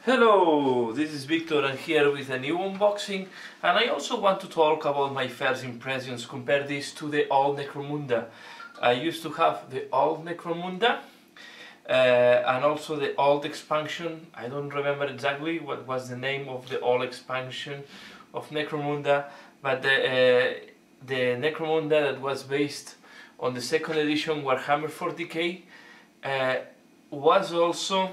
Hello, this is Victor and here with a new unboxing, and I also want to talk about my first impressions, compare this to the old Necromunda. I used to have the old Necromunda and also the old expansion. I don't remember exactly what was the name of the old expansion of Necromunda, but the Necromunda that was based on the second edition Warhammer 40k was also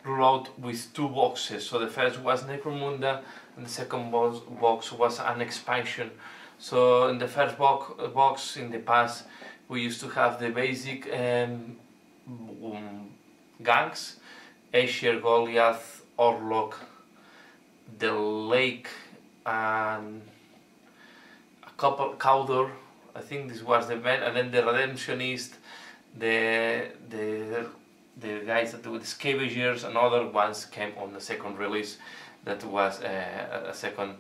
rolled out with two boxes. So the first was Necromunda and the second box was an expansion. So in the first box in the past we used to have the basic gangs, Asher, Goliath, Orlok, the Lake and a couple Cawdor. I think this was the event, and then the Redemptionist, the guys that do the Scavengers, and other ones came on the second release. That was a second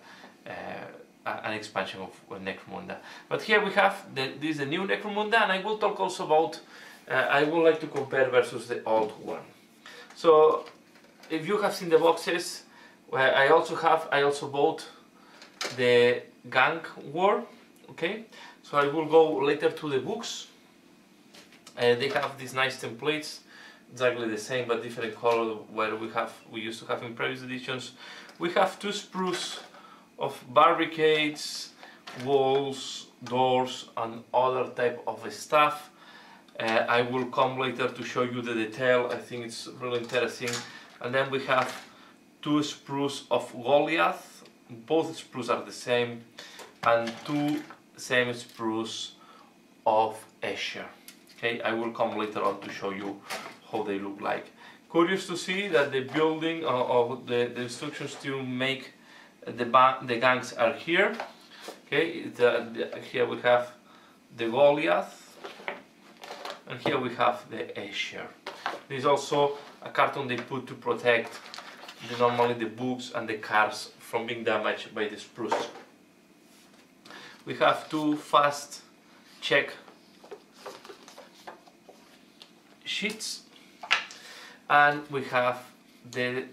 an expansion of Necromunda. But here we have this is the new Necromunda, and I will talk also about I would like to compare versus the old one. So if you have seen the boxes, I also bought the Gang War. Okay, so I will go later to the books. They have these nice templates, exactly the same but different color where we used to have in previous editions. We have two sprues of barricades, walls, doors and other type of stuff. I will come later to show you the detail. I think it's really interesting. And then we have two sprues of Goliath. Both sprues are the same, and two same sprues of Asher. Okay, I will come later on to show you how they look like. Curious to see that the building of the instructions to make the gangs are here. Okay, here we have the Goliath, and here we have the Asher. There is also a carton they put to protect normally the books and the cars from being damaged by the spruce. We have two fast check sheets, and we have the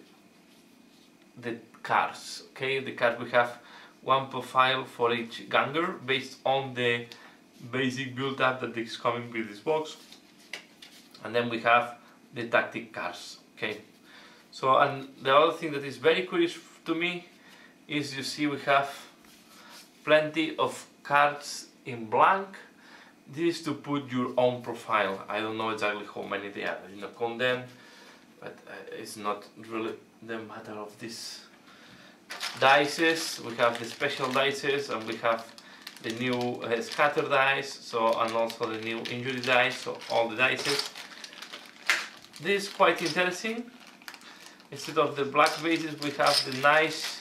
cars. Okay, the cars, we have one profile for each ganger based on the basic build up that is coming with this box, and then we have the tactic cars. Okay, so and the other thing that is very curious to me is, you see, we have plenty of cards in blank. This is to put your own profile. I don't know exactly how many they are. I did not count them, but it's not really the matter of these dices. We have the special dices, and we have the new scatter dice, so, and also the new injury dice, so all the dices. This is quite interesting. Instead of the black bases, we have the nice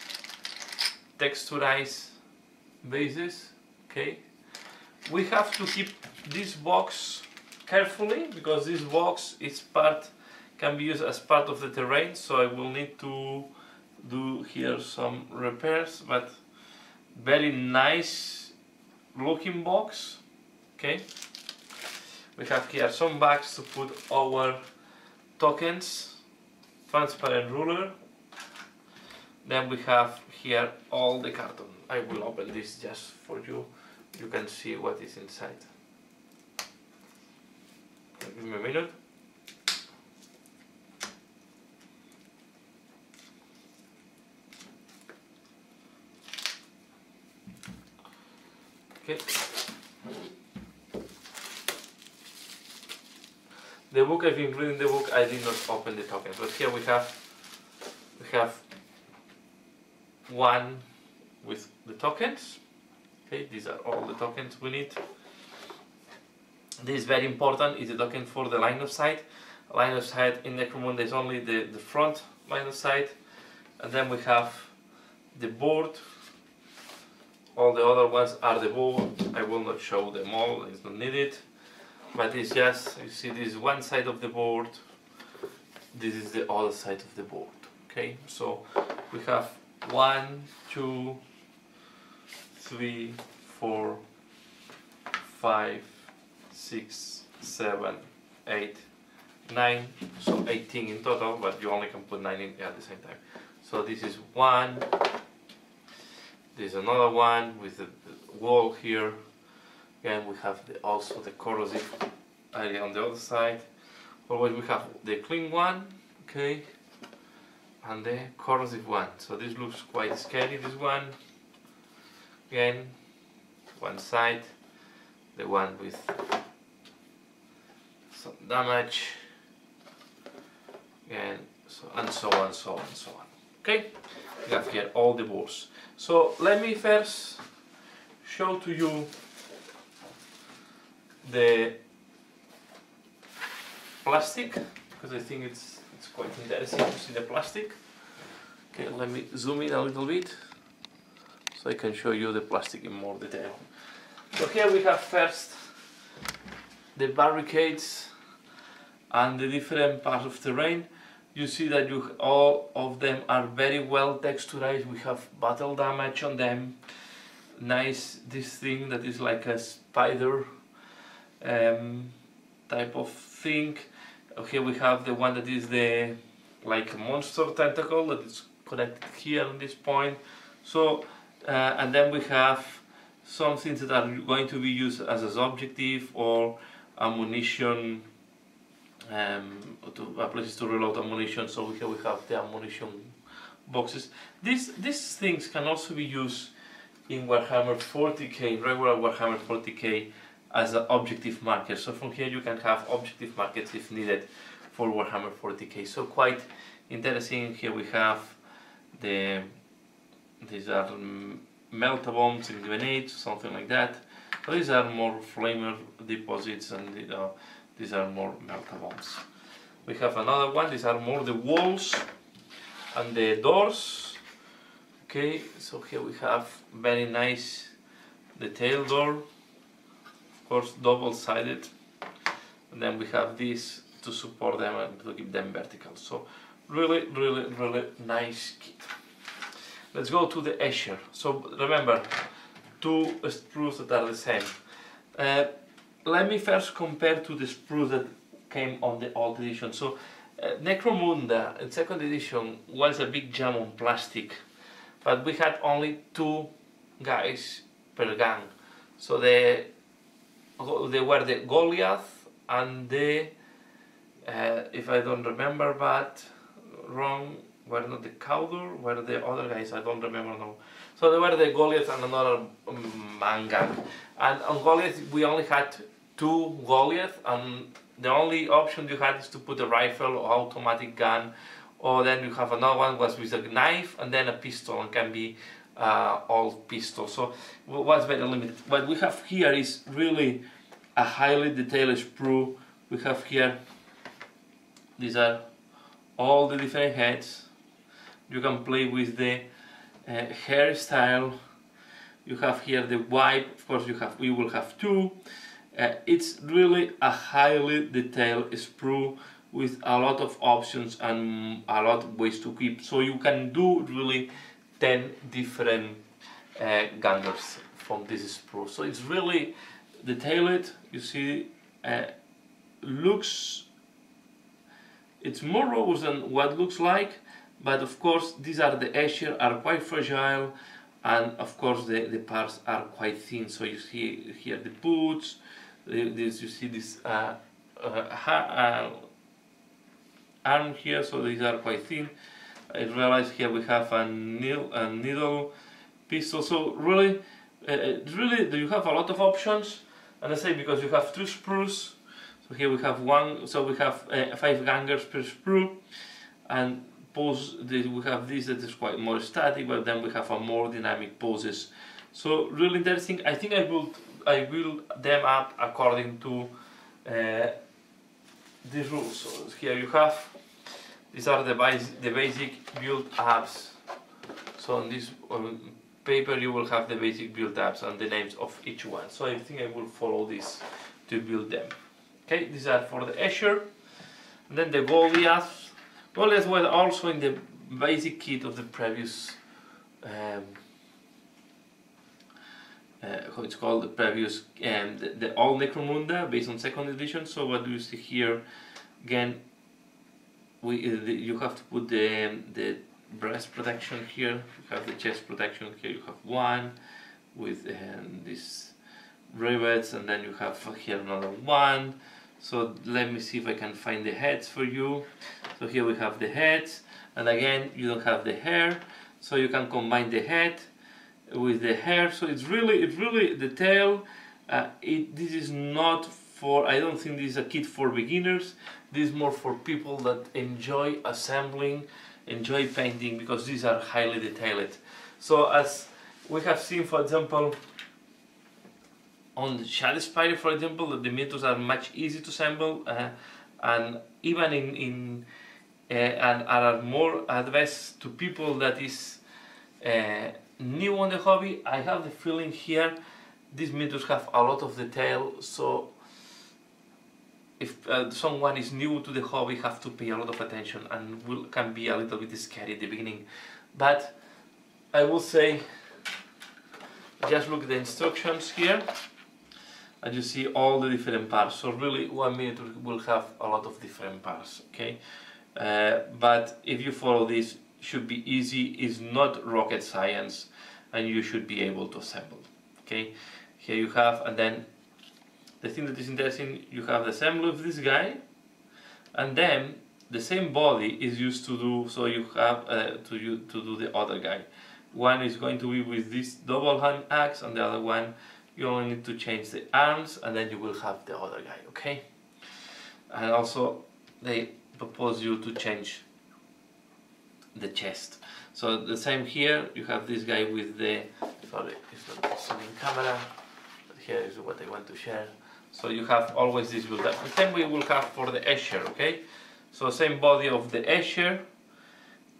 texturized bases. Okay. We have to keep this box carefully, because this box can be used as part of the terrain, so I will need to do here some repairs, but very nice looking box. Okay, we have here some bags to put our tokens, transparent ruler, then we have here all the carton. I will open this just for you. You can see what is inside. Give me a minute. Okay. The book, I've been reading the book. I did not open the tokens, but here we have one with the tokens. Okay, these are all the tokens we need. This is very important, is the token for the line of sight. Line of sight in Necromunda is only the front line of sight. And then we have the board. All the other ones are the board. I will not show them all, it's not needed. But it's just, you see, this is one side of the board. This is the other side of the board. Okay, so we have 1, 2, 3, 4, 5, 6, 7, 8, 9, so 18 in total, but you only can put 9 in at the same time. So this is one, there's another one with the wall here. Again, we have also the corrosive area on the other side. Always we have the clean one, okay, and the corrosive one. So this looks quite scary, this one. Again, one side, the one with some damage, and so on, so on, so on, so on. Okay, we have here all the boards. So let me first show to you the plastic, because I think it's quite interesting to see the plastic. Okay, let me zoom in a little bit so I can show you the plastic in more detail. So here we have first the barricades and the different parts of terrain. You see that all of them are very well texturized. We have battle damage on them. Nice, this thing that is like a spider type of thing. Here we have the one that is the like a monster tentacle that is connected here on this point. So and then we have some things that are going to be used as an objective or ammunition, places to reload ammunition. So here we have the ammunition boxes. These things can also be used in Warhammer 40k, regular Warhammer 40k, as an objective marker. So from here you can have objective markers if needed for Warhammer 40k. So quite interesting. Here we have these are melta bombs and grenades, something like that. So these are more flamer deposits, and these are more melta bombs. We have another one. These are more the walls and the doors. Okay, so here we have very nice detailed door, of course double-sided, and then we have this to support them and to keep them vertical. So really nice kit. Let's go to the Escher. So remember, two sprues that are the same. Let me first compare to the sprues that came on the old edition. So Necromunda in second edition was a big jam on plastic, but we had only 2 guys per gang. So they were the Goliath and the, if I don't remember but wrong, were not the Cawdor, were the other guys, I don't remember now. So they were the Goliath and another man gang. And on Goliath we only had 2 Goliath, and the only option you had is to put a rifle or automatic gun, or then you have another one was with a knife and then a pistol, and can be all pistol. So it was very limited. What we have here is really a highly detailed sprue. We have here, these are all the different heads. You can play with the hairstyle. You have here the wipe. Of course, we will have 2. It's really a highly detailed sprue with a lot of options and a lot of ways to keep. So you can do really 10 different gangers from this sprue. So it's really detailed. You see, it's more robust than what it looks like, but of course these are the Escher, are quite fragile, and of course the parts are quite thin. So you see here the boots, you see this arm here, so these are quite thin. I realize here we have a needle pistol. So really you have a lot of options, and I say because you have 2 sprues. So here we have 1, so we have 5 gangers per sprue, and we have this that is quite more static, but then we have a more dynamic poses. So really interesting. I think I build them up according to these rules. So here you have, these are the basic build ups. So on this paper you will have the basic build ups and the names of each one. So I think I will follow this to build them. Okay, these are for the Escher. And then the Goliath. Goliath was also in the basic kit of the previous, how it's called, the previous, the old Necromunda based on second edition. So what do you see here? Again, you have to put the breast protection here, you have the chest protection here, you have one with these rivets, and then you have here another one. So let me see if I can find the heads for you. So here we have the heads, and again you don't have the hair, so you can combine the head with the hair. So it's really the tail. This is not for, I don't think this is a kit for beginners. This is more for people that enjoy assembling, enjoy painting, because these are highly detailed. So as we have seen, for example, on the Shadow Spider, for example, the miniatures are much easier to assemble, and even and are more advanced to people that is new on the hobby. I have the feeling here these miniatures have a lot of detail, so if someone is new to the hobby, have to pay a lot of attention, and can be a little bit scary at the beginning. But I will say, just look at the instructions here, and you see all the different parts. So really, one miniature will have a lot of different parts. Okay, but if you follow this, should be easy. It's not rocket science, and you should be able to assemble. Okay, here you have, and then the thing that is interesting, you have the assembly of this guy, and then the same body is used to do, so you have to do the other guy. One is going to be with this double hand axe, and the other one you only need to change the arms, and then you will have the other guy. Okay, and also they propose you to change the chest. So the same here, you have this guy with the, sorry, it's not zooming camera, but here is what I want to share. So you have always this build up. The same we will have for the Escher, okay? So same body of the Escher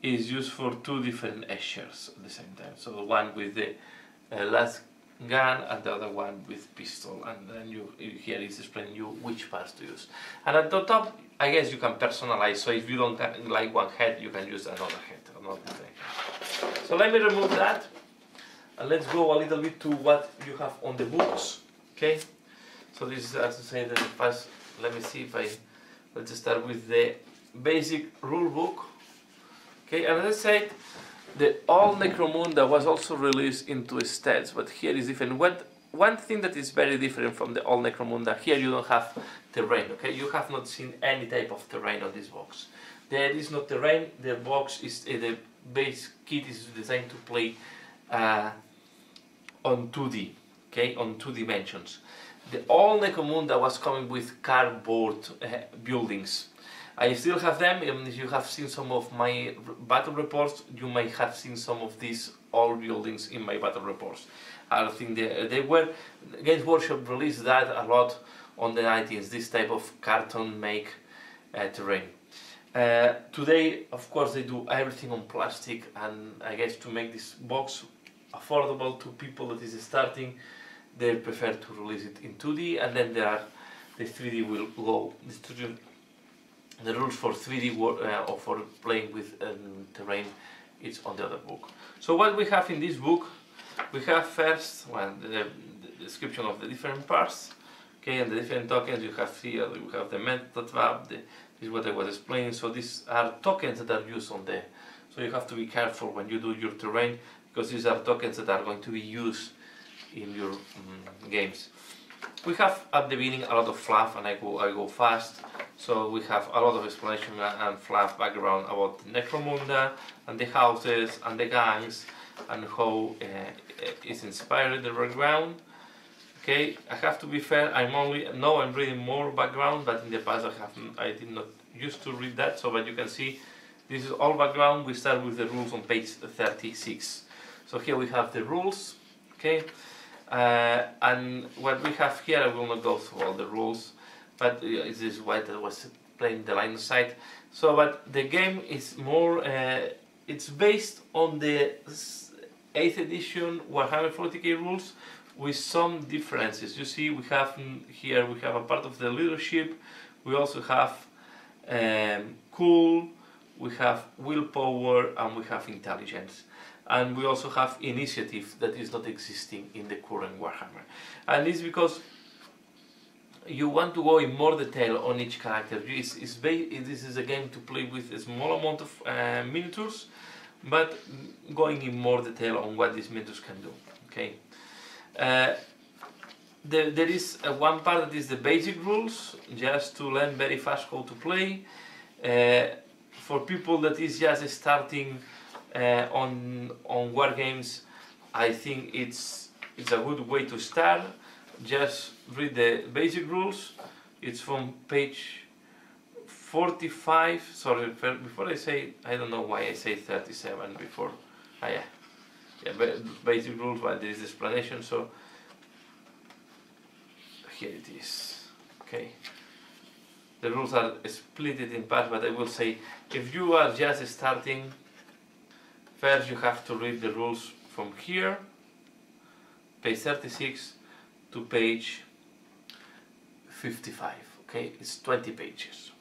is used for two different Eschers at the same time. So one with the last gun and the other one with pistol, and then here is explaining you which parts to use. And at the top, I guess you can personalize. So if you don't like one head, you can use another head, another different head. So let me remove that, and let's go a little bit to what you have on the books, okay? So this is, as to say, that first, let me see if let's start with the basic rule book. Okay, and as I said, the old Necromunda was also released into stats, but here is different. One thing that is very different from the old Necromunda, here you don't have terrain, okay? You have not seen any type of terrain on this box. There is no terrain, the box is, the base kit is designed to play on 2D, okay, on 2 dimensions. The old Necromunda was coming with cardboard buildings. I still have them, and if you have seen some of my battle reports, you might have seen some of these old buildings in my battle reports. I think they were, Games Workshop released that a lot on the 90s, this type of carton make terrain. Today, of course, they do everything on plastic, and I guess to make this box affordable to people that is starting, they prefer to release it in 2D, and then there are the 3D will go. The rules for 3D or for playing with terrain is on the other book. So what we have in this book, we have first the description of the different parts, okay, and the different tokens. You have here, we have the meta trap. This is what I was explaining. So these are tokens that are used on the. So you have to be careful when you do your terrain, because these are tokens that are going to be used in your games. We have at the beginning a lot of fluff, and I go fast. So we have a lot of explanation and fluff background about Necromunda and the houses and the gangs and how it's inspired the background. Okay, I have to be fair. Now I'm reading more background, but in the past I did not used to read that. So, but you can see this is all background. We start with the rules on page 36. So here we have the rules. Okay. And what we have here, I will not go through all the rules, but this is what I was playing the line of sight. So, but the game is more, it's based on the 8th edition Warhammer 40k rules with some differences. You see, we have here, we have a part of the leadership, we also have cool, we have willpower, and we have intelligence. And we also have initiative that is not existing in the current Warhammer. And it's because you want to go in more detail on each character. This is a game to play with a small amount of miniatures, but going in more detail on what these miniatures can do. Okay. There is one part that is the basic rules, just to learn very fast how to play. For people that is just starting on war games, I think it's a good way to start. Just read the basic rules. It's from page 45. Sorry, before I say, I don't know why I say 37 before. Yeah, basic rules, but there is explanation. So here it is. Okay. The rules are split in parts, but I will say, if you are just starting, first you have to read the rules from here, page 36 to page 55. Okay, it's 20 pages,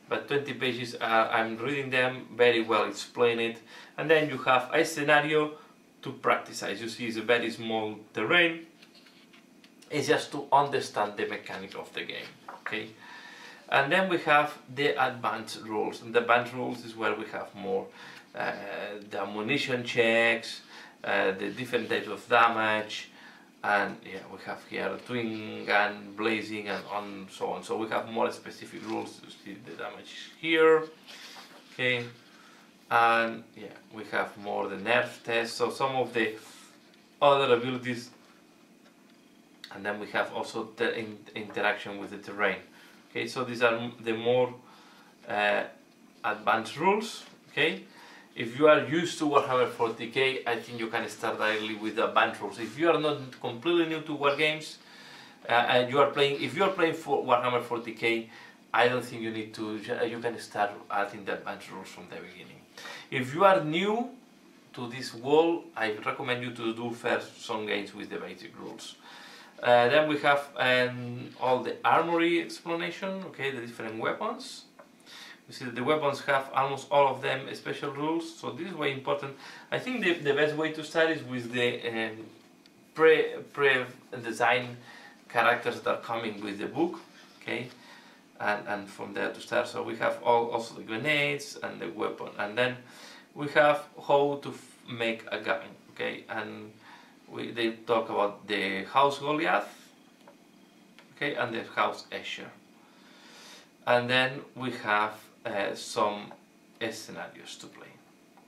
but 20 pages I'm reading them very well, explain it, and then you have a scenario to practice. As you see, it's a very small terrain. It's just to understand the mechanic of the game. Okay. And then we have the advanced rules, and the advanced rules is where we have more the ammunition checks, the different types of damage, and yeah, we have here twin gun, blazing, and so on. So we have more specific rules to see the damage here. Okay, and yeah, we have more the nerf tests, so some of the other abilities, and then we have also the interaction with the terrain. Okay, so these are the more advanced rules. Okay, if you are used to Warhammer 40k, I think you can start directly with the advanced rules. If you are not completely new to war games and you are playing, if you are playing for Warhammer 40k, I don't think you need to. You can start adding the advanced rules from the beginning. If you are new to this world, I recommend you to do first some games with the basic rules. Then we have all the armory explanation, okay, the different weapons. You see that the weapons have almost all of them special rules, so this is very important. I think the best way to start is with the pre-designed characters that are coming with the book, okay, and from there to start. So we have also the grenades and the weapon, and then we have how to make a gun, okay, and they talk about the House Goliath, okay, and the House Escher. And then we have some scenarios to play.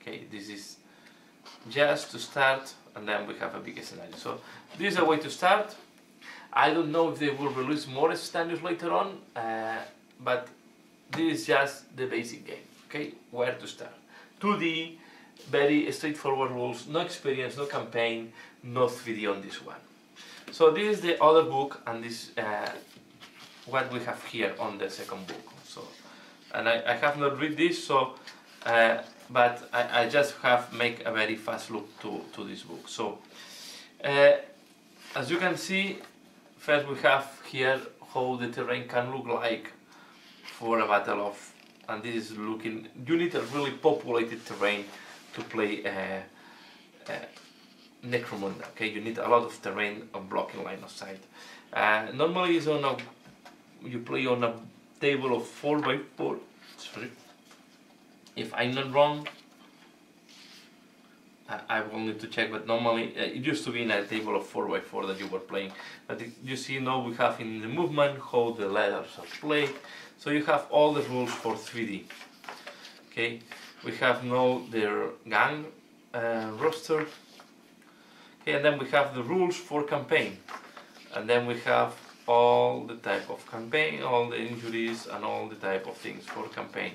Okay, this is just to start, and then we have a big scenario. So this is a way to start. I don't know if they will release more scenarios later on, but this is just the basic game. Okay, where to start. 2D, very straightforward rules, no experience, no campaign, no 3D on this one. So this is the other book, and this what we have here on the second book. So, and I have not read this, so but I just have make a very fast look to this book. So as you can see, first we have here how the terrain can look like for a battle of, and this is looking, you need a really populated terrain to play Necromunda. Okay, you need a lot of terrain of blocking line of sight. Normally it's on a, you play on a table of 4x4. Sorry, if I'm not wrong, I will need to check, but normally it used to be in a table of 4x4 that you were playing. But you see now we have in the movement how the letters are played, so you have all the rules for 3D. Okay, we have now their gang roster. Okay, and then we have the rules for campaign, and then we have all the type of campaign, all the injuries and all the type of things for campaign.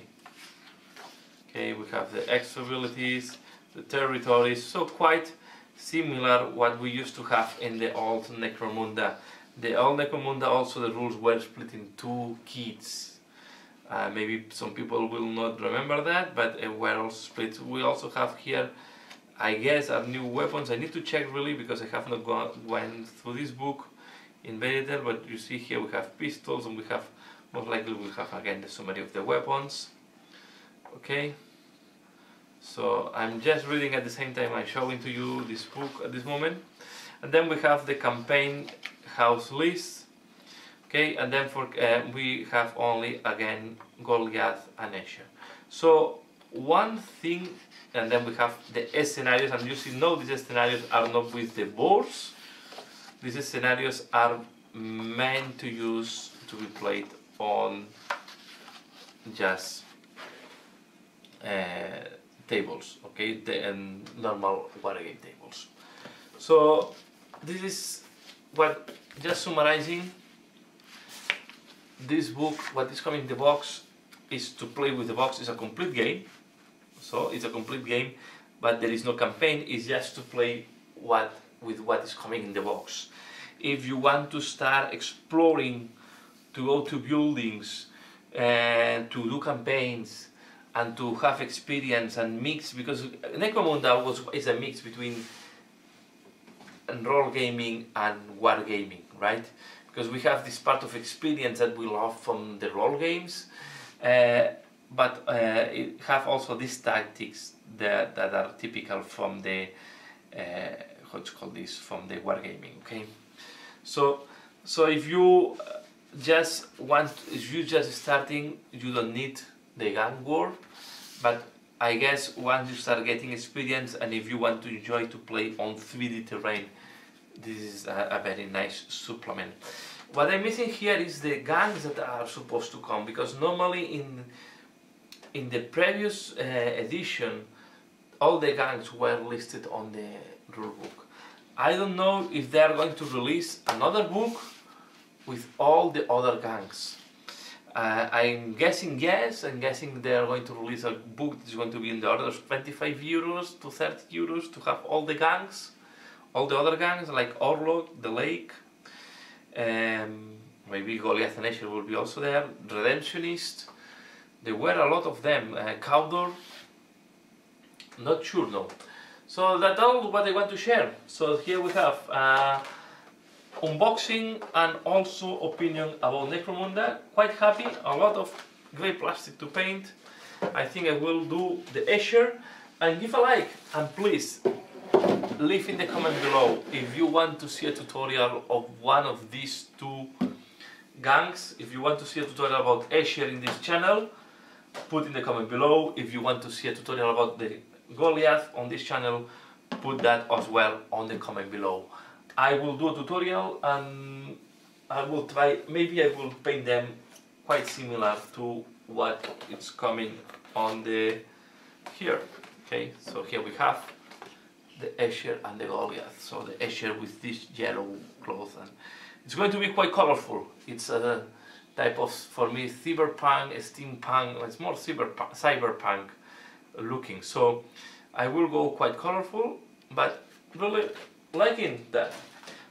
Okay, we have the extra abilities, the territories, so quite similar what we used to have in the old Necromunda. The old Necromunda also the rules were split in 2 kits. Maybe some people will not remember that, but were also split. We also have here, I guess, are new weapons. I need to check really because I have not went through this book in very detail, but you see here we have pistols, and we have, most likely we have again the summary of the weapons. Okay, so I'm just reading at the same time I'm showing to you this book at this moment. And then we have the campaign house list. Okay, and then for we have only again Goliath and Escher. So one thing, and then we have the scenarios, and you see, no, these scenarios are not with the boards. These scenarios are meant to use to be played on just tables, okay, the normal wargame tables. So this is what, just summarizing, this book, what is coming in the box is to play with the box. Is a complete game, so it's a complete game, but there is no campaign. It's just to play with what is coming in the box. If you want to start exploring, to go to buildings and to do campaigns and to have experience and mix, because Necromunda is a mix between role gaming and war gaming, right? Because we have this part of experience that we love from the role games, but it have also these tactics that are typical from the what's called this, from the wargaming. Okay, so if you if you just starting, you don't need the gang war, but I guess once you start getting experience, and if you want to enjoy to play on 3D terrain, this is a very nice supplement. What I'm missing here is the gangs that are supposed to come, because normally in the previous edition all the gangs were listed on the rulebook. I don't know if they are going to release another book with all the other gangs. I'm guessing yes. I'm guessing they are going to release a book that is going to be in the order of 25 euros to 30 euros to have all the gangs, all the other gangs like Orlok, the Lake, maybe Goliath and Escher will be also there, Redemptionist. There were a lot of them, Cawdor, not sure no. So that's all what I want to share. So here we have unboxing and also opinion about Necromunda. Quite happy, a lot of grey plastic to paint. I think I will do the Escher, and give a like, and please leave in the comment below if you want to see a tutorial of one of these two gangs. If you want to see a tutorial about Escher in this channel, put in the comment below. If you want to see a tutorial about the Goliath on this channel, put that as well on the comment below. I will do a tutorial and I will try, maybe I will paint them quite similar to what is coming on the here. Okay, so here we have the Escher and the Goliath. So the Escher with this yellow cloth, and it's going to be quite colorful. It's a type of, for me, cyberpunk, steampunk. It's more cyberpunk looking. So I will go quite colorful, but really liking that.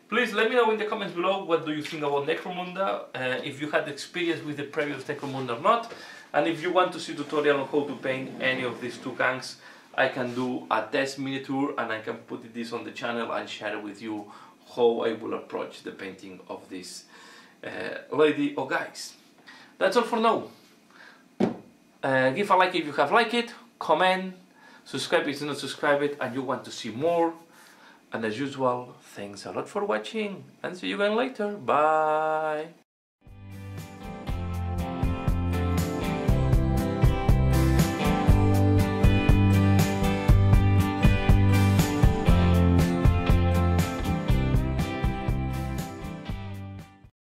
Please let me know in the comments below what do you think about Necromunda, if you had experience with the previous Necromunda or not, and if you want to see a tutorial on how to paint any of these two gangs, I can do a test miniature and I can put this on the channel and share with you how I will approach the painting of this lady or guys. That's all for now. Give a like if you have liked it, comment, subscribe if you not subscribed and you want to see more. And as usual, thanks a lot for watching and see you again later. Bye!